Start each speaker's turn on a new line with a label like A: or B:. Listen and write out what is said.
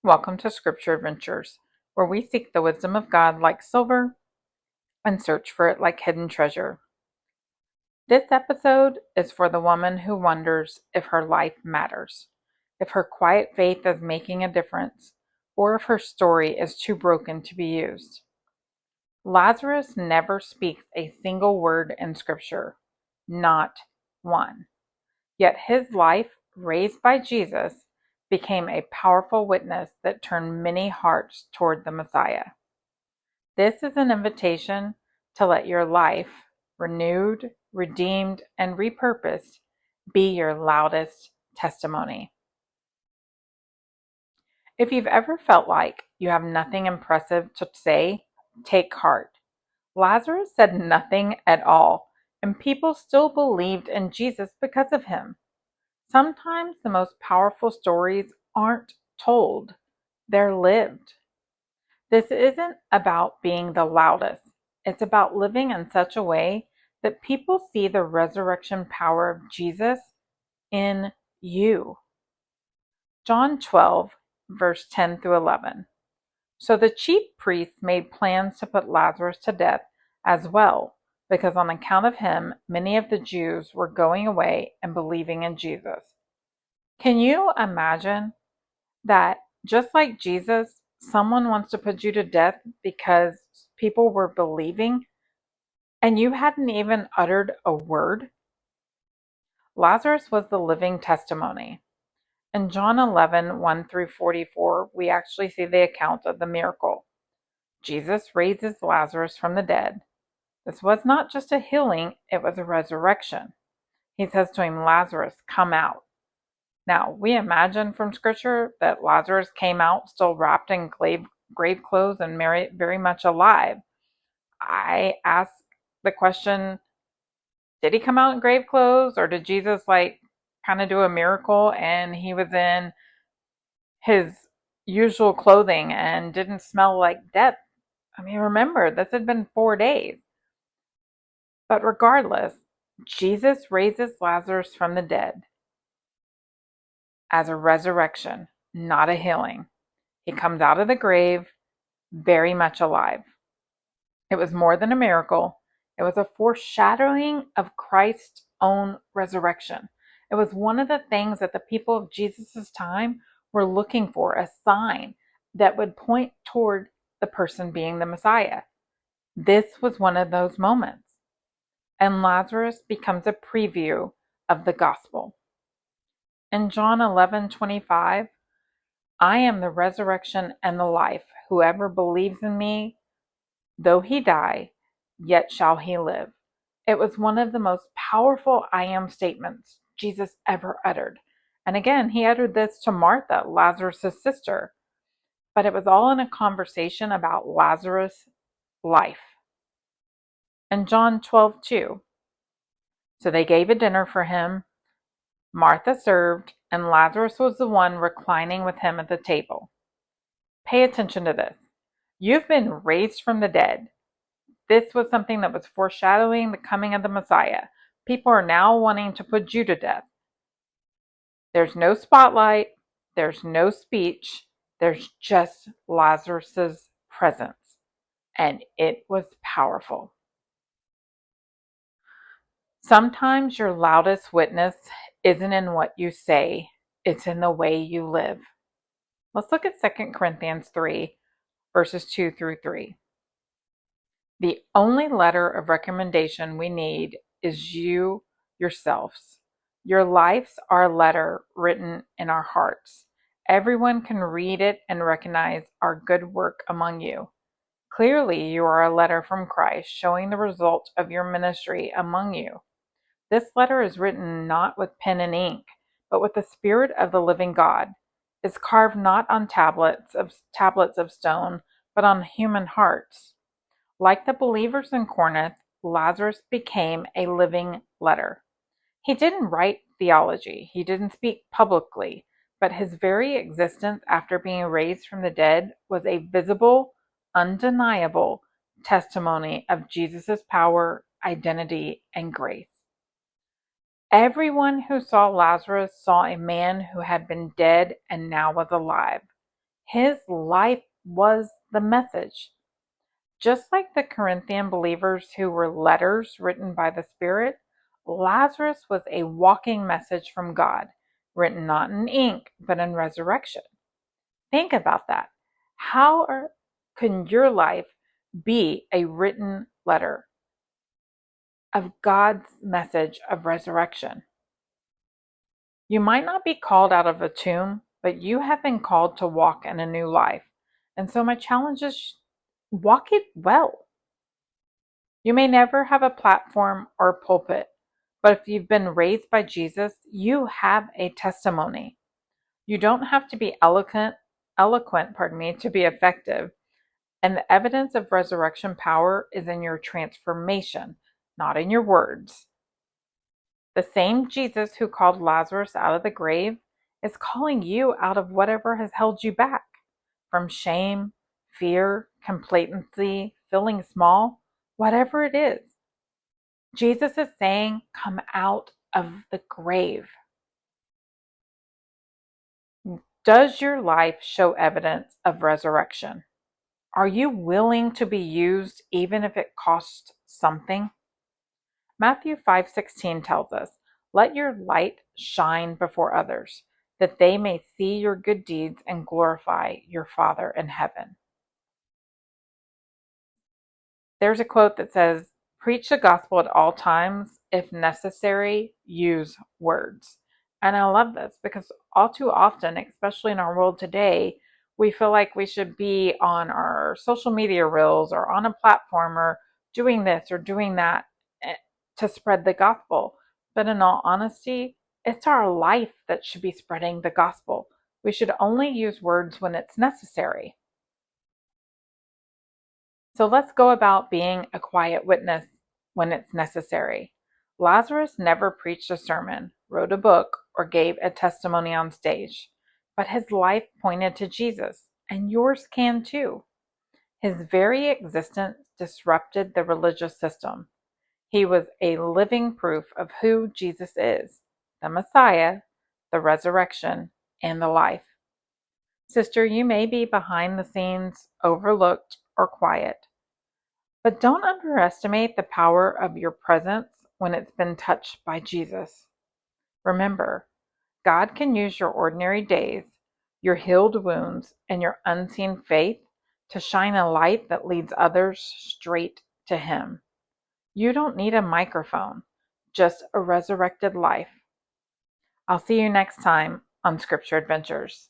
A: Welcome to Scripture Adventures, where we seek the wisdom of God like silver and search for it like hidden treasure. This episode is for the woman who wonders if her life matters, if her quiet faith is making a difference, or if her story is too broken to be used. Lazarus never speaks a single word in Scripture, not one. Yet his life, raised by Jesus, became a powerful witness that turned many hearts toward the Messiah. This is an invitation to let your life, renewed, redeemed, and repurposed, be your loudest testimony. If you've ever felt like you have nothing impressive to say, take heart. Lazarus said nothing at all, and people still believed in Jesus because of him. Sometimes the most powerful stories aren't told, they're lived. This isn't about being the loudest. It's about living in such a way that people see the resurrection power of Jesus in you. John 12, verse 10 through 11. So the chief priests made plans to put Lazarus to death as well, because on account of him, many of the Jews were going away and believing in Jesus. Can you imagine that just like Jesus, someone wants to put you to death because people were believing and you hadn't even uttered a word? Lazarus was the living testimony. In John 11, 1 through 44, we actually see the account of the miracle. Jesus raises Lazarus from the dead. This was not just a healing, it was a resurrection. He says to him, Lazarus, come out. Now, we imagine from Scripture that Lazarus came out still wrapped in grave clothes and very much alive. I ask the question, did he come out in grave clothes, or did Jesus kind of do a miracle and he was in his usual clothing and didn't smell like death? I mean, remember, this had been 4 days. But regardless, Jesus raises Lazarus from the dead as a resurrection, not a healing. He comes out of the grave very much alive. It was more than a miracle. It was a foreshadowing of Christ's own resurrection. It was one of the things that the people of Jesus' time were looking for, a sign that would point toward the person being the Messiah. This was one of those moments. And Lazarus becomes a preview of the gospel. In John 11:25, I am the resurrection and the life. Whoever believes in me, though he die, yet shall he live. It was one of the most powerful I am statements Jesus ever uttered. And again, he uttered this to Martha, Lazarus' sister. But it was all in a conversation about Lazarus' life. In John 12:2, so they gave a dinner for him. Martha served, and Lazarus was the one reclining with him at the table. Pay attention to this. You've been raised from the dead. This was something that was foreshadowing the coming of the Messiah. People are now wanting to put you to death. There's no spotlight. There's no speech. There's just Lazarus' presence. And it was powerful. Sometimes your loudest witness isn't in what you say, it's in the way you live. Let's look at 2 Corinthians 3, verses 2 through 3. The only letter of recommendation we need is you yourselves. Your lives are a letter written in our hearts. Everyone can read it and recognize our good work among you. Clearly, you are a letter from Christ showing the result of your ministry among you. This letter is written not with pen and ink, but with the Spirit of the living God. It's carved not on tablets of stone, but on human hearts. Like the believers in Corinth, Lazarus became a living letter. He didn't write theology, he didn't speak publicly, but his very existence after being raised from the dead was a visible, undeniable testimony of Jesus' power, identity, and grace. Everyone who saw Lazarus saw a man who had been dead and now was alive. His life was the message. Just like the Corinthian believers who were letters written by the Spirit, Lazarus was a walking message from God, written not in ink, but in resurrection. Think about that. Can your life be a written letter of God's message of resurrection? You might not be called out of a tomb, but you have been called to walk in a new life. And so my challenge is walk it well. You may never have a platform or a pulpit, but if you've been raised by Jesus, you have a testimony. You don't have to be eloquent, to be effective. And the evidence of resurrection power is in your transformation, not in your words. The same Jesus who called Lazarus out of the grave is calling you out of whatever has held you back, from shame, fear, complacency, feeling small, whatever it is. Jesus is saying, come out of the grave. Does your life show evidence of resurrection? Are you willing to be used even if it costs something? Matthew 5:16 tells us, "Let your light shine before others, that they may see your good deeds and glorify your Father in heaven." There's a quote that says, "Preach the gospel at all times. If necessary, use words." And I love this because all too often, especially in our world today, we feel like we should be on our social media reels or on a platform or doing this or doing that to spread the gospel. But in all honesty, it's our life that should be spreading the gospel. We should only use words when it's necessary. So let's go about being a quiet witness when it's necessary. Lazarus never preached a sermon, wrote a book, or gave a testimony on stage, but his life pointed to Jesus, and yours can too. His very existence disrupted the religious system. He was a living proof of who Jesus is, the Messiah, the resurrection, and the life. Sister, you may be behind the scenes, overlooked, or quiet, but don't underestimate the power of your presence when it's been touched by Jesus. Remember, God can use your ordinary days, your healed wounds, and your unseen faith to shine a light that leads others straight to Him. You don't need a microphone, just a resurrected life. I'll see you next time on Scripture Adventures.